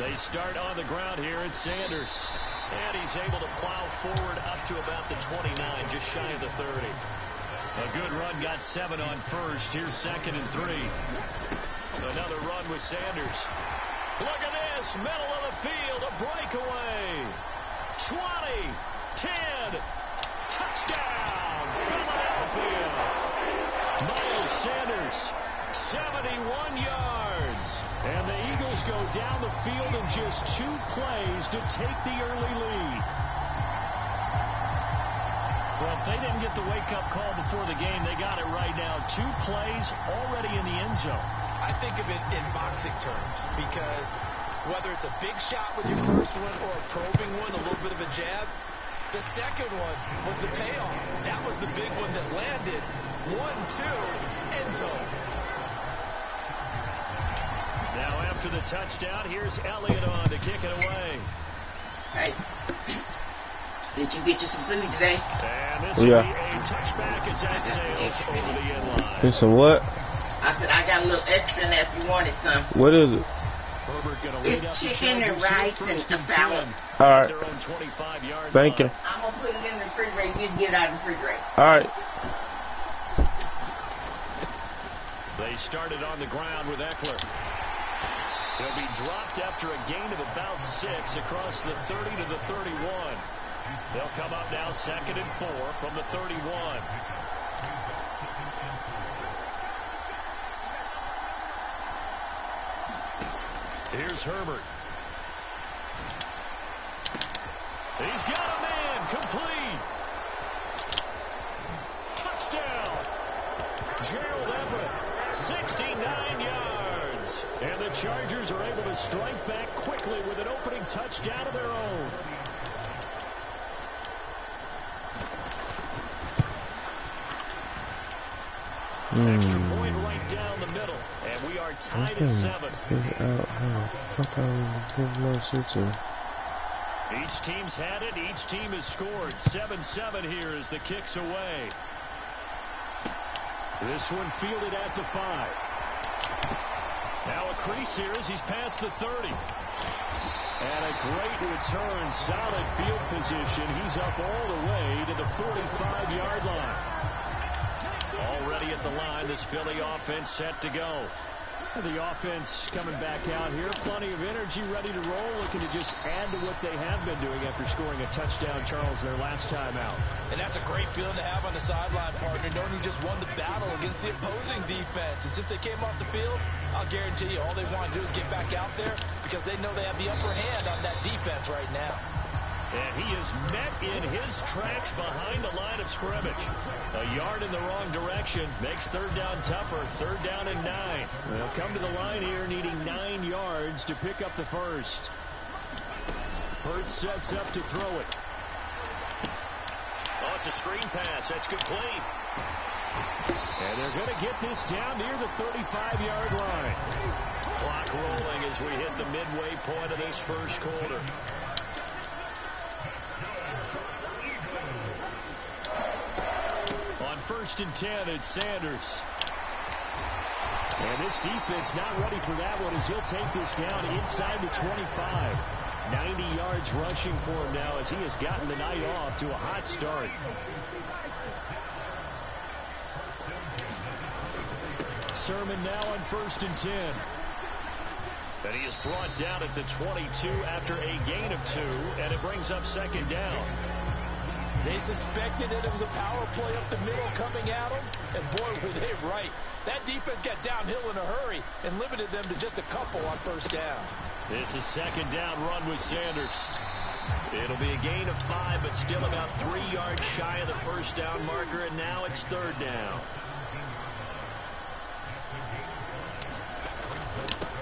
They start on the ground here at Sanders. And he's able to plow forward up to about the 29, just shy of the 30. A good run, got 7 on first. Here's 2nd and 3. Another run with Sanders. Look at this, middle of the field, a breakaway. 20, 10, touchdown, Philadelphia. Miles Sanders, 71 yards. And the Eagles go down the field in just 2 plays to take the early lead. Well, if they didn't get the wake-up call before the game, they got it right now. 2 plays already in the end zone. I think of it in boxing terms because whether it's a big shot with your first one or a probing one, a little bit of a jab, the second one was the payoff. That was the big one that landed. 1-2, end zone. Now after the touchdown, here's Elliott on to kick it away. Hey, did you get you some food today? And this will be a touchback as that sails over the end line. Get some what? I said I got a little extra in there if you wanted some. What is it? It's chicken and rice and a salad. All right. Thank you. I'm going to put it in the refrigerator. You just get it out of the refrigerator. All right. They started on the ground with Eckler. He'll be dropped after a gain of about 6 across the 30 to the 31. They'll come up now 2nd and 4 from the 31. Here's Herbert. He's got a man complete. Touchdown. Gerald Everett, 69 yards. And the Chargers are able to strike back quickly with an opening touchdown of their own. Extra point right down the middle. And we are tied at 7. Each team's had it. Each team has scored. 7-7 here as the kick's away. This one fielded at the 5. Now a crease here as he's past the 30. And a great return. Solid field position. He's up all the way to the 45-yard line. Already at the line, this Philly offense set to go. The offense coming back out here. Plenty of energy, ready to roll, looking to just add to what they have been doing after scoring a touchdown, Charles, their last time out. And that's a great feeling to have on the sideline, partner, knowing you just won the battle against the opposing defense. And since they came off the field, I'll guarantee you all they want to do is get back out there because they know they have the upper hand on that defense right now. And he is met in his tracks behind the line of scrimmage. A yard in the wrong direction makes 3rd down tougher. 3rd down and 9. They'll come to the line here needing 9 yards to pick up the first. Hurts sets up to throw it. Oh, it's a screen pass. That's complete. And they're going to get this down near the 35-yard line. Clock rolling as we hit the midway point of this first quarter. On 1st and 10, it's Sanders. And this defense not ready for that one as he'll take this down inside the 25. 90 yards rushing for him now as he has gotten the night off to a hot start. Sermon now on 1st and 10. And he is brought down at the 22 after a gain of 2, and it brings up 2nd down. They suspected that it was a power play up the middle coming at them, and boy, were they right. That defense got downhill in a hurry and limited them to just a couple on 1st down. It's a 2nd down run with Sanders. It'll be a gain of 5, but still about 3 yards shy of the 1st down marker, and now it's 3rd down.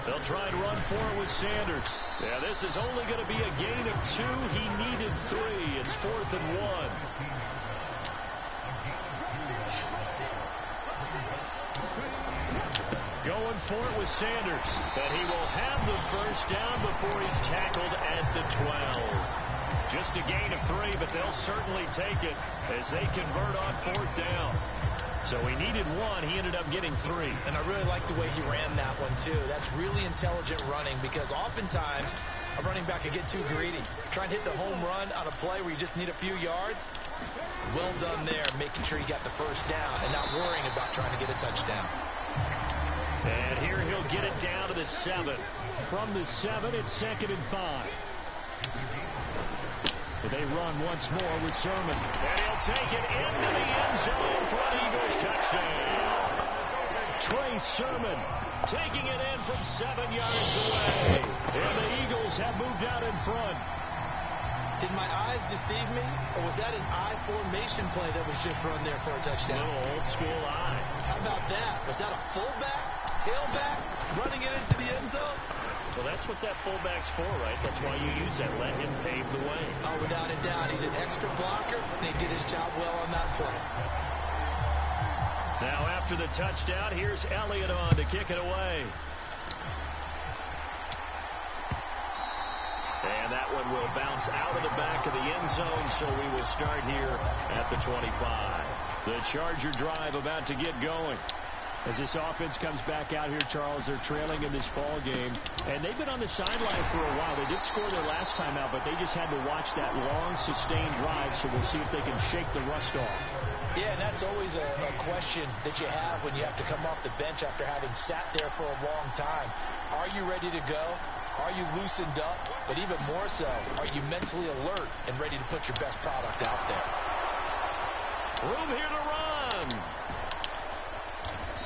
They'll try and run for it with Sanders. Yeah, this is only going to be a gain of 2. He needed 3. It's 4th and 1. Going for it with Sanders. But he will have the 1st down before he's tackled at the 12. Just a gain of 3 but they'll certainly take it as they convert on 4th down. So he needed 1. He ended up getting 3. And I really like the way he ran that one, too. That's really intelligent running because oftentimes a running back can get too greedy. Try and hit the home run on a play where you just need a few yards. Well done there, making sure you got the first down and not worrying about trying to get a touchdown. And here he'll get it down to the 7. From the 7, it's 2nd and 5. So they run once more with Sermon. And he'll take it into the end zone for an Eagles touchdown. Trey Sermon taking it in from 7 yards away. And the Eagles have moved out in front. Did my eyes deceive me? Or was that an I formation play that was just run there for a touchdown? Little old school I. How about that? Was that a fullback, tailback, running it into the end zone? Well, that's what that fullback's for, right? That's why you use that. Let him pave the way. Oh, without a doubt. He's an extra blocker, and he did his job well on that play. Now, after the touchdown, here's Elliott on to kick it away. And that one will bounce out of the back of the end zone, so we will start here at the 25. The Charger drive about to get going. As this offense comes back out here, Charles, they're trailing in this ball game. And they've been on the sideline for a while. They did score their last time out, but they just had to watch that long, sustained drive, so we'll see if they can shake the rust off. Yeah, and that's always a question that you have when you have to come off the bench after having sat there for a long time. Are you ready to go? Are you loosened up? But even more so, are you mentally alert and ready to put your best product out there? Room here to run.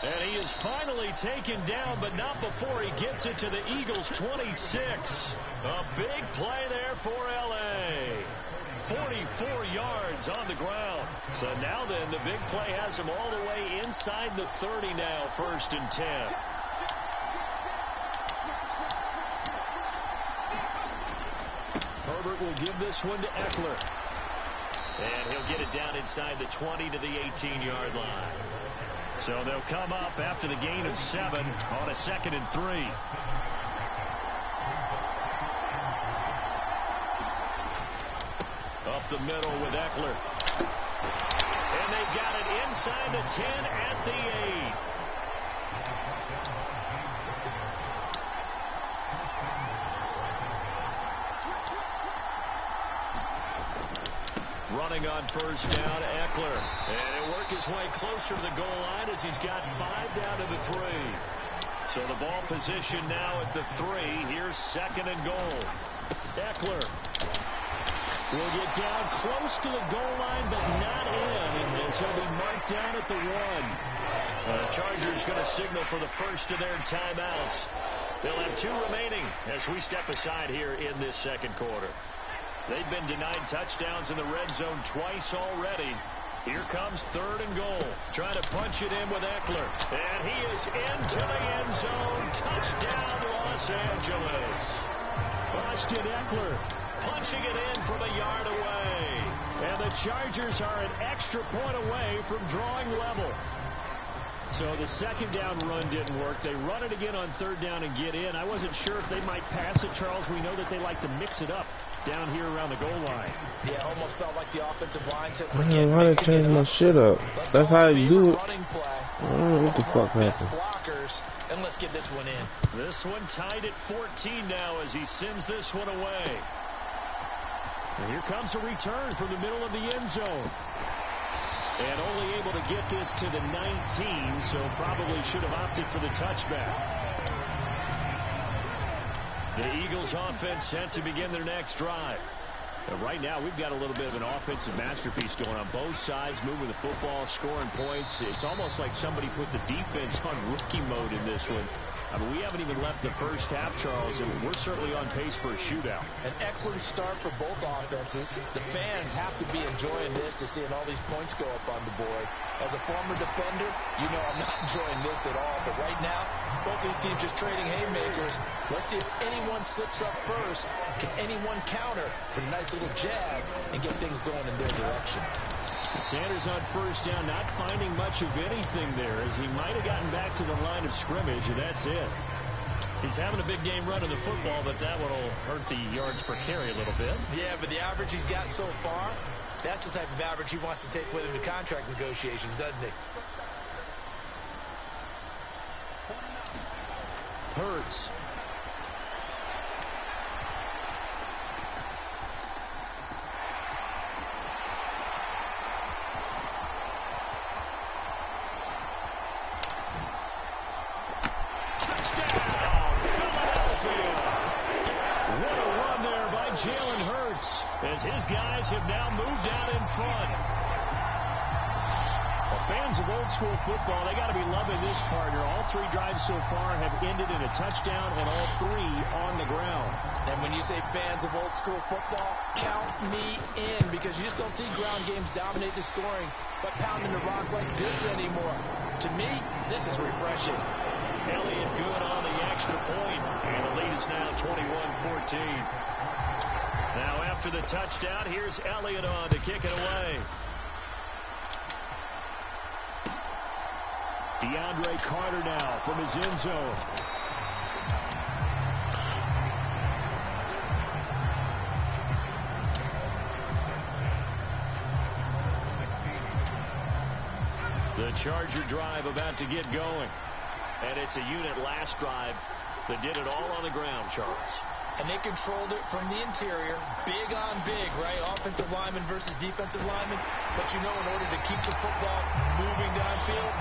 And he is finally taken down, but not before he gets it to the Eagles' 26. A big play there for L.A. 44 yards on the ground. So now then, the big play has him all the way inside the 30 now, 1st and 10. Herbert will give this one to Eckler. And he'll get it down inside the 20 to the 18-yard line. So they'll come up after the gain of 7 on a 2nd and 3. Up the middle with Eckler. And they've got it inside the 10 at the 8. Running on 1st down, Eckler. And he'll work his way closer to the goal line as he's got 5 down to the 3. So the ball position now at the 3. Here's 2nd and goal. Eckler will get down close to the goal line, but not in. And so he'll be marked down at the 1. The Chargers going to signal for the first of their timeouts. They'll have 2 remaining as we step aside here in this 2nd quarter. They've been denied touchdowns in the red zone twice already. Here comes 3rd and goal. Trying to punch it in with Eckler. And he is into the end zone. Touchdown, Los Angeles. Austin Eckler punching it in from a yard away. And the Chargers are an extra point away from drawing level. So the 2nd down run didn't work. They run it again on 3rd down and get in. I wasn't sure if they might pass it, Charles. We know that they like to mix it up down here around the goal line. Yeah, almost felt like the offensive line said, I don't know how they change my shit up. That's how you do it. I don't know what the fuck happened. Blockers, and let's get this one in. This one tied at 14 now as he sends this one away. And here comes a return from the middle of the end zone. And only able to get this to the 19, so probably should have opted for the touchback. The Eagles offense set to begin their next drive. And right now, we've got a little bit of an offensive masterpiece going on both sides, moving the football, scoring points. It's almost like somebody put the defense on rookie mode in this one. I mean, we haven't even left the first half, Charles, and we're certainly on pace for a shootout. An excellent start for both offenses. The fans have to be enjoying this to seeing all these points go up on the board. As a former defender, you know I'm not enjoying this at all. But right now, both these teams just trading haymakers. Let's see if anyone slips up first. Can anyone counter with a nice little jab and get things going in their direction? Sanders on 1st down, not finding much of anything there as he might have gotten back to the line of scrimmage, and that's it. He's having a big game running the football, but that one will hurt the yards per carry a little bit. Yeah, but the average he's got so far, that's the type of average he wants to take with him to contract negotiations, doesn't he? Hurts. As his guys have now moved out in front. Well, fans of old school football, they got to be loving this partner. All three drives so far have ended in a touchdown, and all three on the ground. And when you say fans of old school football, count me in, because you just don't see ground games dominate the scoring, but pounding the rock like this anymore. To me, this is refreshing. Elliott good on the extra point, and the lead is now 21-14. Now after the touchdown, here's Elliott on to kick it away. DeAndre Carter now from his end zone. The Charger drive about to get going. And it's a unit last drive that did it all on the ground, Charles. And they controlled it from the interior, big on big, right? Offensive lineman versus defensive lineman. But you know, in order to keep the football moving downfield,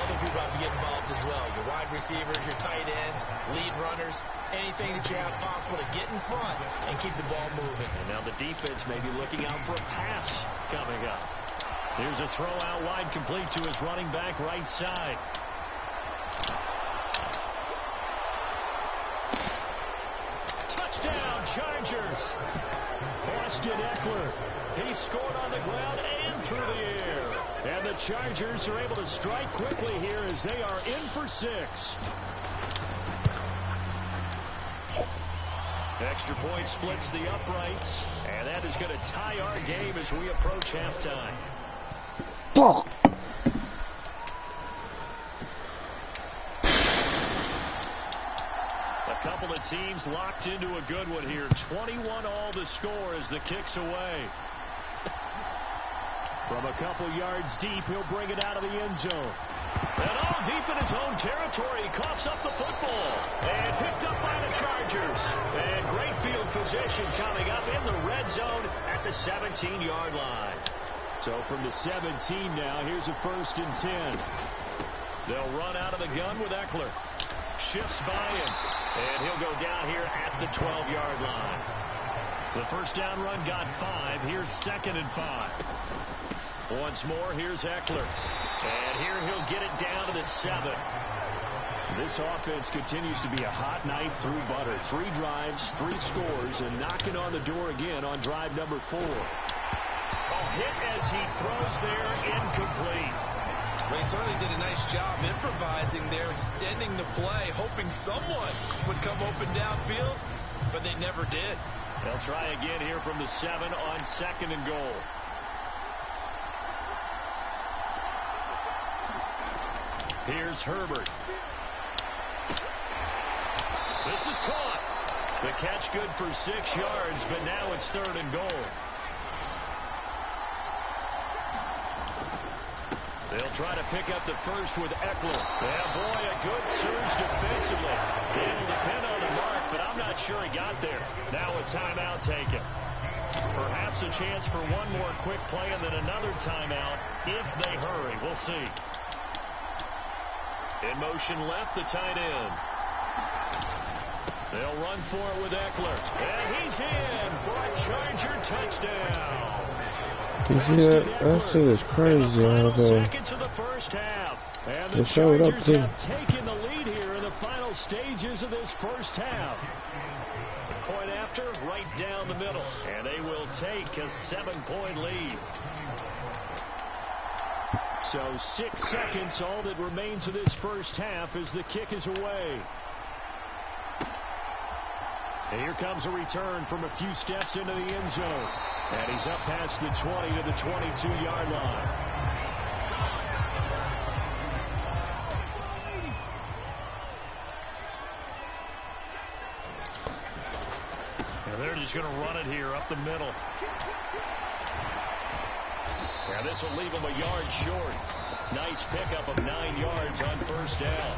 other people have to get involved as well. Your wide receivers, your tight ends, lead runners, anything that you have possible to get in front and keep the ball moving. And now the defense may be looking out for a pass coming up. Here's a throw out wide, complete to his running back right side. Chargers. Austin Eckler. He scored on the ground and through the air. And the Chargers are able to strike quickly here as they are in for 6. Extra point splits the uprights. And that is going to tie our game as we approach halftime. Fuck. Couple of teams locked into a good one here. 21 all the score as the kick's away. From a couple yards deep, he'll bring it out of the end zone. And all deep in his own territory, he coughs up the football. And picked up by the Chargers. And great field position coming up in the red zone at the 17-yard line. So from the 17 now, here's a 1st and 10. They'll run out of the gun with Eckler. Shifts by him. And he'll go down here at the 12-yard line. The first down run got 5. Here's 2nd and 5. Once more, here's Eckler. And here he'll get it down to the 7. This offense continues to be a hot knife through butter. 3 drives, 3 scores, and knocking on the door again on drive number 4. A hit as he throws there, incomplete. They certainly did a nice job improvising there, extending the play, hoping someone would come open downfield, but they never did. They'll try again here from the 7 on 2nd and goal. Here's Herbert. This is caught. The catch good for 6 yards, but now it's 3rd and goal. They'll try to pick up the first with Eckler. Yeah, boy, a good surge defensively. It'll depend on the mark, but I'm not sure he got there. Now a timeout taken. Perhaps a chance for one more quick play and then another timeout if they hurry. We'll see. In motion left, the tight end. They'll run for it with Eckler. And he's in for a Charger touchdown. You see that? That shit is crazy. Seconds of the first half. And the Chargers have taken the lead here in the final stages of this first half. The point after, right down the middle. And they will take a 7-point lead. So 6 seconds, all that remains of this first half as the kick is away. And here comes a return from a few steps into the end zone. And he's up past the 20 to the 22-yard line. going to run it here up the middle. Now this will leave him a yard short. Nice pickup of 9 yards on first down.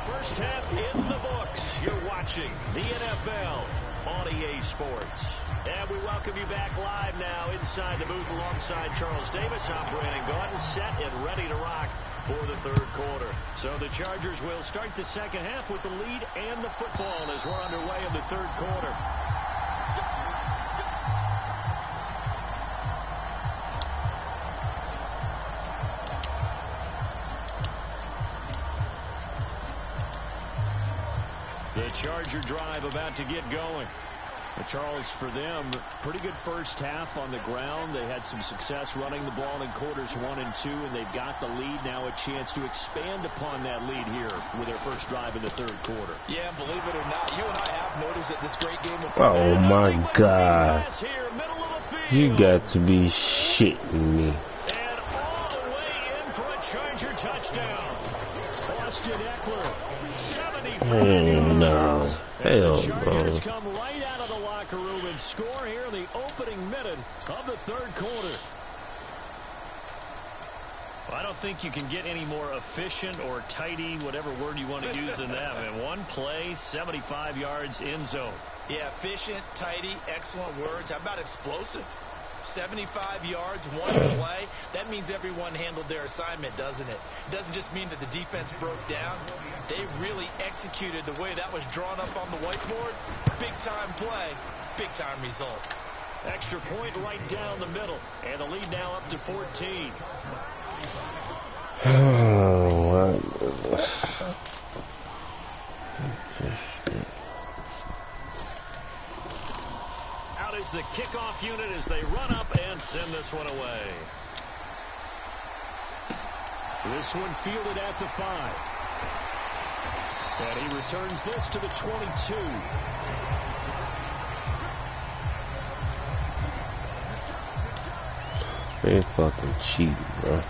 First half in the books. You're watching the NFL on EA Sports. And we welcome you back live now inside the booth alongside Charles Davis. I'm Brandon Gordon, set and ready to rock for the third quarter. So the Chargers will start the second half with the lead and the football as we're underway in the third quarter. The Charger drive about to get going. But Charles, for them, pretty good first half on the ground. They had some success running the ball in quarters 1 and 2, and they've got the lead. Now a chance to expand upon that lead here with their first drive in the third quarter. Yeah, believe it or not, you and I have noticed that this great game of football. Oh, my God. You got to be shitting me. And all the way in for a Charger touchdown. Austin Eckler, 75 Oh, no. Hell the Chargers no. come right out of the locker room and score here in the opening minute of the third quarter. Well, I don't think you can get any more efficient or tidy, whatever word you want to use than that. Man, one play, 75 yards, end zone. Yeah, efficient, tidy, excellent words. How about explosive? 75 yards, one play. That means everyone handled their assignment, doesn't it? It doesn't just mean that the defense broke down. They really executed the way that was drawn up on the whiteboard. Big-time play, big-time result. Extra point right down the middle. And the lead now up to 14. Oh, my goodness. Out is the kickoff unit as they run up and send this one away. This one fielded at the 5. And he returns this to the 22. They fucking cheating, bro.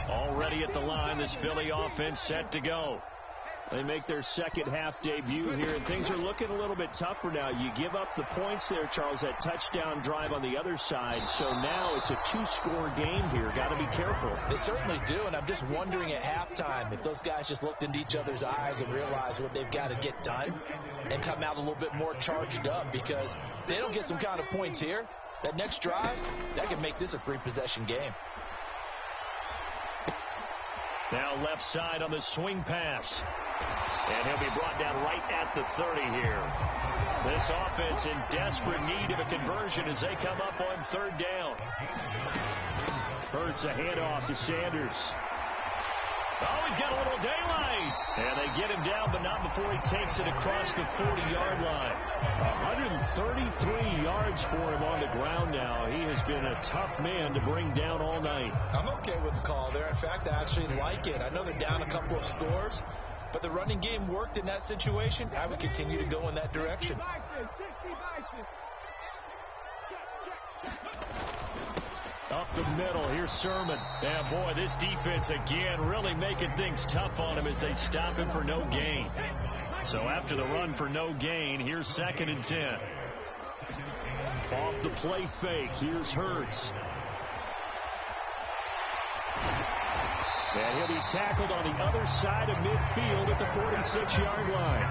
Already at the line, this Philly offense set to go. They make their second half debut here, and things are looking a little bit tougher now. You give up the points there, Charles, that touchdown drive on the other side. So now it's a 2-score game here. Got to be careful. They certainly do, and I'm just wondering at halftime if those guys just looked into each other's eyes and realized what they've got to get done and come out a little bit more charged up, because if they don't get some kind of points here, that next drive, that could make this a 3-possession game. Now left side on the swing pass. And he'll be brought down right at the 30 here. This offense in desperate need of a conversion as they come up on third down. Hurts a handoff to Sanders. Oh, he's got a little daylight. And they get him down, but not before he takes it across the 40-yard line. 133 yards for him on the ground now. He has been a tough man to bring down all night. I'm okay with the call there. In fact, I actually like it. I know they're down a couple of scores, but the running game worked in that situation. I would continue to go in that direction. Up the middle, here's Sermon. And boy, this defense again really making things tough on him as they stop him for no gain. So after the run for no gain, here's 2nd and 10. Off the play fake, here's Hurts. And he'll be tackled on the other side of midfield at the 46-yard line.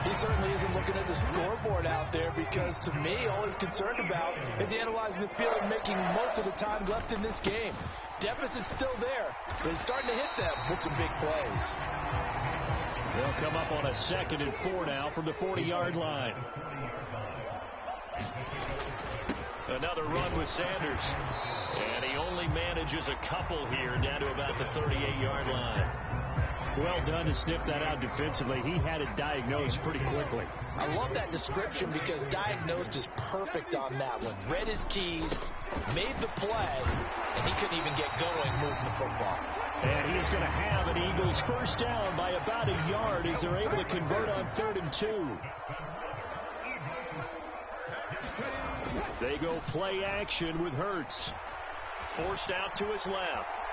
He certainly isn't looking at the scoreboard out there, because to me, all he's concerned about is analyzing the field and making most of the time left in this game. Deficit's still there, but he's starting to hit them with some big plays. They'll come up on a 2nd and 4 now from the 40-yard line. Another run with Sanders. And he only manages a couple here down to about the 38-yard line. Well done to snip that out defensively. He had it diagnosed pretty quickly. I love that description, because diagnosed is perfect on that one. Read his keys, made the play, and he couldn't even get going moving the football. And he is going to have an Eagles first down by about a yard as they're able to convert on 3rd and 2. They go play action with Hurts. Forced out to his left.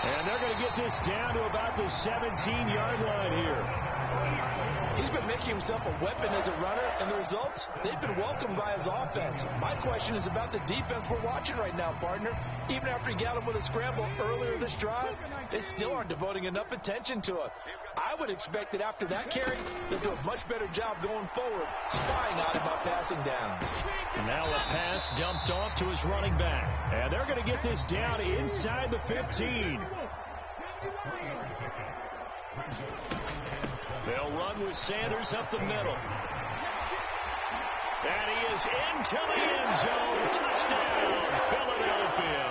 And they're going to get this down to about the 17-yard line here. He's been making himself a weapon as a runner, and the results, they've been welcomed by his offense. My question is about the defense we're watching right now, partner. Even after he got him with a scramble earlier this drive, they still aren't devoting enough attention to him. I would expect that after that carry, they'll do a much better job going forward, spying on him on passing downs. And now a pass dumped off to his running back. And they're going to get this down inside the 15. They'll run with Sanders up the middle. And he is into the end zone. Touchdown, Philadelphia.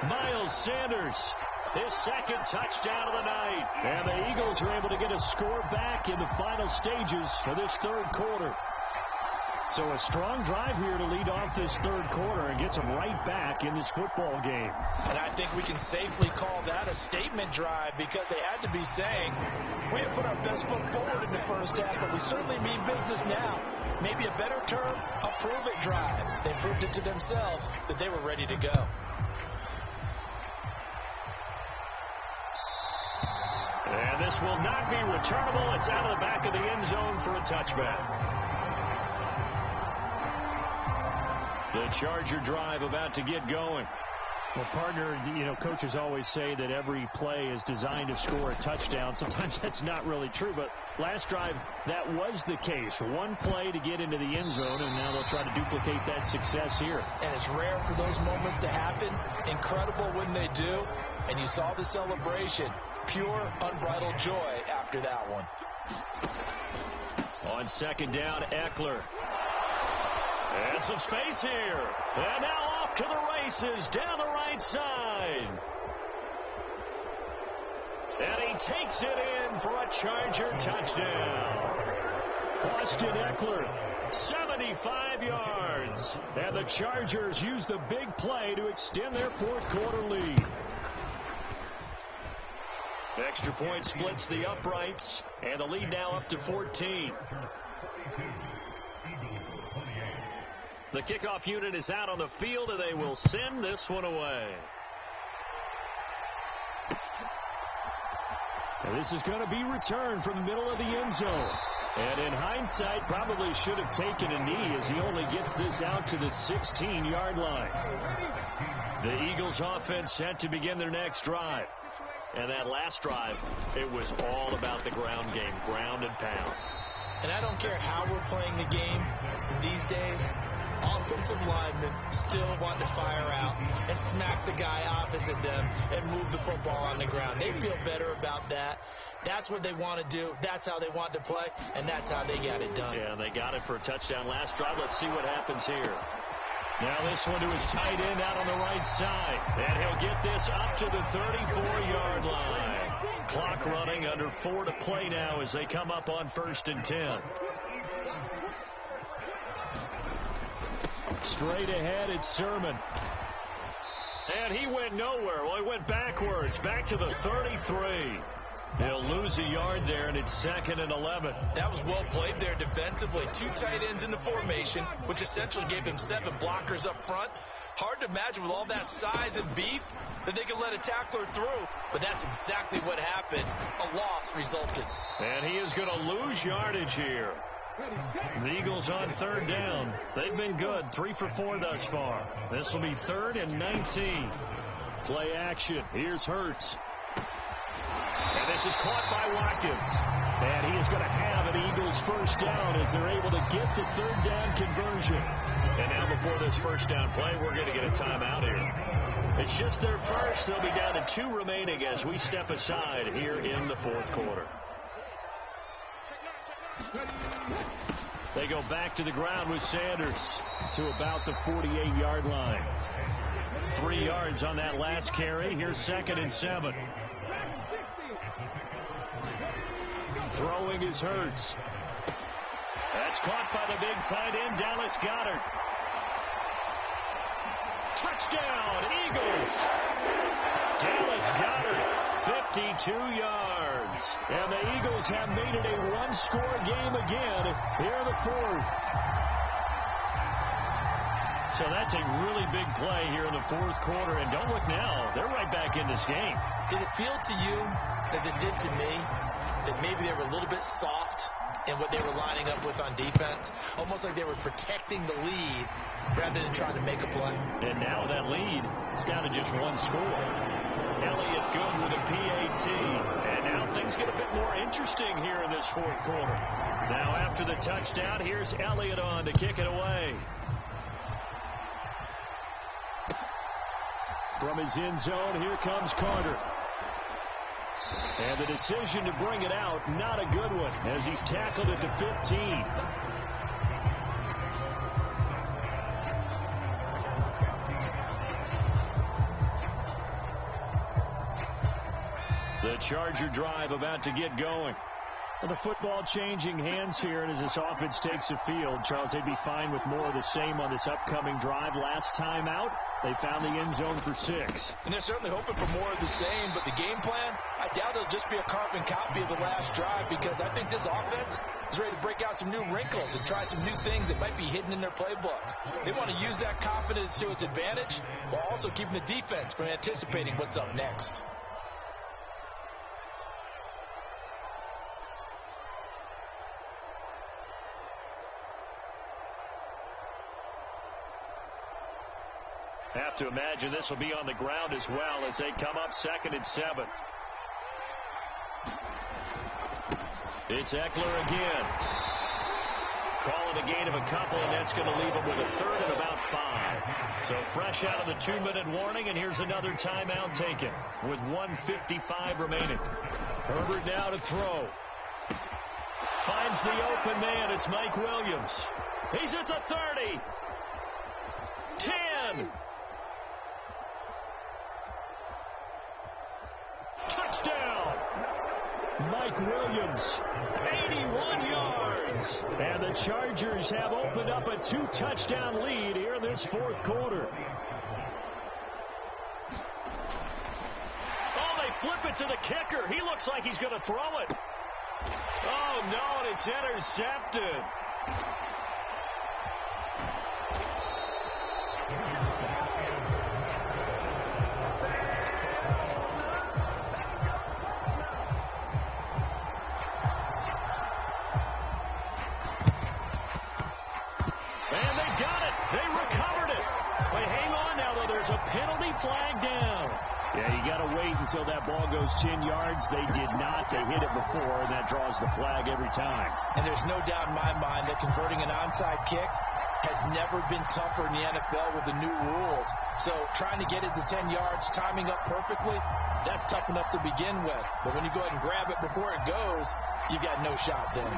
Miles Sanders, his second touchdown of the night. And the Eagles are able to get a score back in the final stages of this third quarter. So a strong drive here to lead off this third quarter and gets them right back in this football game. And I think we can safely call that a statement drive because they had to be saying, we have put our best foot forward in the first half, but we certainly mean business now. Maybe a better term, a prove-it drive. They proved it to themselves that they were ready to go. And this will not be returnable. It's out of the back of the end zone for a touchback. The Charger drive about to get going. Well, partner, coaches always say that every play is designed to score a touchdown. Sometimes that's not really true, but last drive, that was the case. One play to get into the end zone, and now they'll try to duplicate that success here. And it's rare for those moments to happen. Incredible when they do. And you saw the celebration. Pure, unbridled joy after that one. On second down, Eckler. And some space here. And now off to the races down the right side. And he takes it in for a Charger touchdown. Austin Eckler, 75 yards. And the Chargers use the big play to extend their fourth quarter lead. Extra point splits the uprights. And the lead now up to 14. The kickoff unit is out on the field, and they will send this one away. And this is going to be returned from the middle of the end zone. And in hindsight, probably should have taken a knee as he only gets this out to the 16-yard line. The Eagles offense set to begin their next drive. And that last drive, it was all about the ground game, ground and pound. And I don't care how we're playing the game these days. Offensive linemen still want to fire out and smack the guy opposite them and move the football on the ground. They feel better about that. That's what they want to do. That's how they want to play, and that's how they got it done. Yeah, they got it for a touchdown last drive. Let's see what happens here. Now this one to his tight end out on the right side. And he'll get this up to the 34-yard line. Clock running, under 4 to play now as they come up on 1st and 10. Straight ahead, it's Sermon. And he went nowhere. Well, he went backwards, back to the 33. He'll lose a yard there, and it's 2nd and 11. That was well played there defensively. 2 tight ends in the formation, which essentially gave him 7 blockers up front. Hard to imagine with all that size and beef that they could let a tackler through, but that's exactly what happened. A loss resulted. And he is going to lose yardage here. The Eagles on 3rd down. They've been good, 3 for 4 thus far. This will be 3rd and 19. Play action. Here's Hurts. And this is caught by Watkins. And he is going to have an Eagles first down as they're able to get the 3rd down conversion. And now before this first down play, we're going to get a timeout here. It's just their first. They'll be down to 2 remaining as we step aside here in the 4th quarter. They go back to the ground with Sanders to about the 48-yard line. 3 yards on that last carry. Here's 2nd and 7. Throwing is Hurts. That's caught by the big tight end, Dallas Goedert. Touchdown, Eagles. Dallas Goedert, 52 yards. And the Eagles have made it a one-score game again here in the 4th. So that's a really big play here in the fourth quarter. And don't look now, they're right back in this game. Did it feel to you, as it did to me, that maybe they were a little bit soft in what they were lining up with on defense? Almost like they were protecting the lead rather than trying to make a play. And now that lead is down to just one score. Elliott good with a PAT. And now things get a bit more interesting here in this fourth quarter. Now after the touchdown, here's Elliott on to kick it away. From his end zone, here comes Carter. And the decision to bring it out, not a good one, as he's tackled at the 15. The Charger drive about to get going. Well, the football changing hands here, and as this offense takes the field, Charles, they'd be fine with more of the same on this upcoming drive. Last time out, they found the end zone for 6. And they're certainly hoping for more of the same, but the game plan, I doubt it'll just be a carbon copy of the last drive, because I think this offense is ready to break out some new wrinkles and try some new things that might be hidden in their playbook. They want to use that confidence to its advantage while also keeping the defense from anticipating what's up next. Have to imagine this will be on the ground as well as they come up 2nd and 7. It's Eckler again. Call it a gain of a couple, and that's going to leave him with a 3rd and about 5. So fresh out of the 2-minute warning, and here's another timeout taken with 1:55 remaining. Herbert now to throw. Finds the open man. It's Mike Williams. He's at the 30. 10. Touchdown! Mike Williams, 81 yards. And the Chargers have opened up a 2-touchdown lead here in this fourth quarter. Oh, they flip it to the kicker. He looks like he's going to throw it. Oh, no, and it's intercepted. Flag down. Yeah, you got to wait until that ball goes 10 yards. They did not. They hit it before, and that draws the flag every time. And there's no doubt in my mind that converting an onside kick has never been tougher in the NFL with the new rules. So trying to get it to 10 yards, timing up perfectly, that's tough enough to begin with. But when you go ahead and grab it before it goes, you've got no shot then.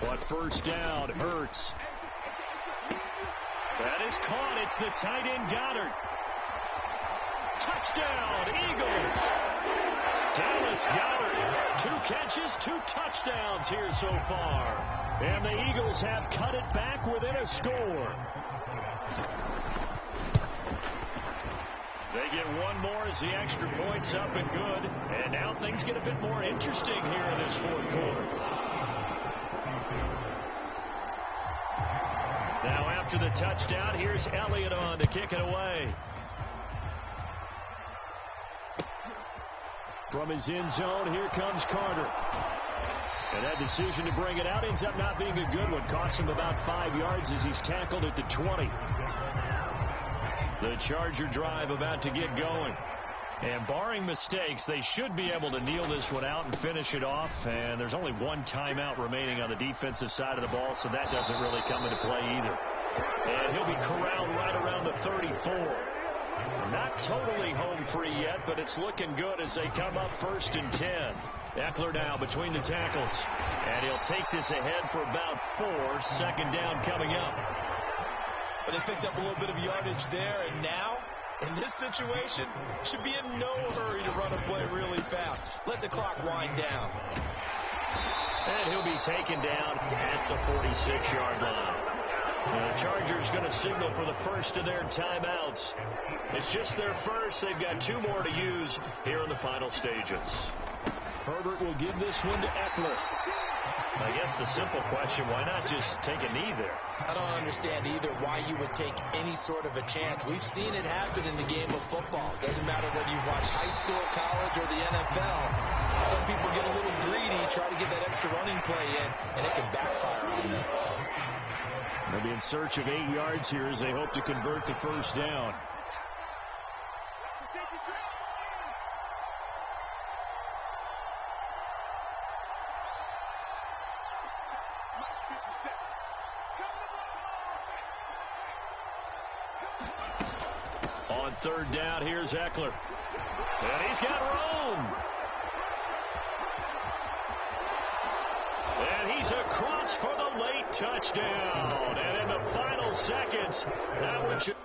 But first down, Hurts. That is caught. It's the tight end, Goddard. Touchdown, Eagles. Dallas Goddard. 2 catches, 2 touchdowns here so far. And the Eagles have cut it back within a score. They get one more as the extra point's up and good. And now things get a bit more interesting here in this fourth quarter. Now after the touchdown, here's Elliott on to kick it away. From his end zone, here comes Carter. And that decision to bring it out ends up not being a good one. Costs him about 5 yards as he's tackled at the 20. The Charger drive about to get going. And barring mistakes, they should be able to kneel this one out and finish it off. And there's only one timeout remaining on the defensive side of the ball, so that doesn't really come into play either. And he'll be corralled right around the 34. Not totally home free yet, but it's looking good as they come up 1st and 10. Eckler now between the tackles. And he'll take this ahead for about 4. 2nd down coming up. But they picked up a little bit of yardage there, and now, in this situation, should be in no hurry to run a play really fast. Let the clock wind down. And he'll be taken down at the 46-yard line. The Chargers going to signal for the first of their timeouts. It's just their first. They've got 2 more to use here in the final stages. Herbert will give this one to Eckler. I guess the simple question, why not just take a knee there? I don't understand either why you would take any sort of a chance. We've seen it happen in the game of football. Doesn't matter whether you watch high school, college, or the NFL. Some people get a little greedy, try to get that extra running play in, and it can backfire on them. They'll be in search of 8 yards here as they hope to convert the first down. On third down, here's Eckler. And he's got room. And he's across for the late touchdown. And in the final seconds, that one should...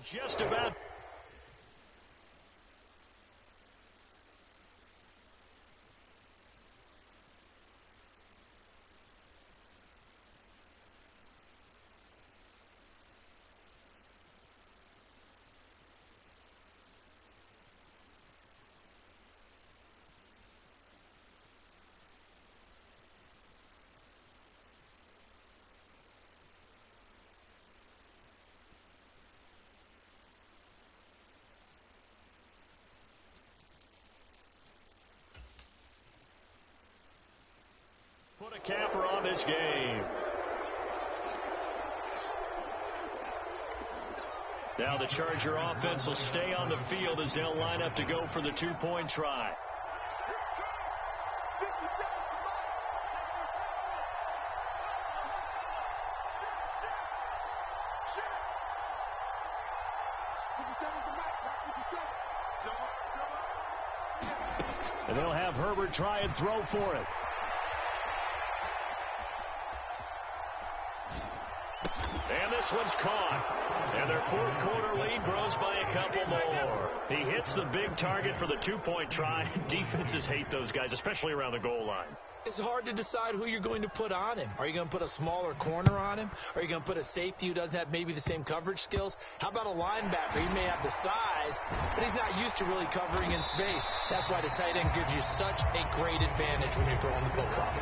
Just about. Put a capper on this game. Now the Charger offense will stay on the field as they'll line up to go for the two-point try. And they'll have Herbert try and throw for it. And this one's caught. And their fourth quarter lead grows by a couple more. He hits the big target for the two-point try. Defenses hate those guys, especially around the goal line. It's hard to decide who you're going to put on him. Are you going to put a smaller corner on him? Are you going to put a safety who doesn't have maybe the same coverage skills? How about a linebacker? He may have the size, but he's not used to really covering in space. That's why the tight end gives you such a great advantage when you're throwing the football.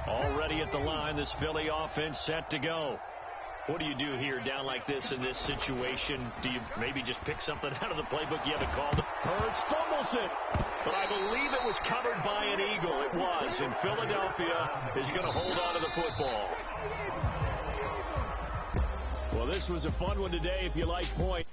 Already at the line, this Philly offense set to go. What do you do here down like this in this situation? Do you maybe just pick something out of the playbook you haven't called? Hurts fumbles it. But I believe it was covered by an Eagle. It was. And Philadelphia is going to hold on to the football. Well, this was a fun one today if you like points.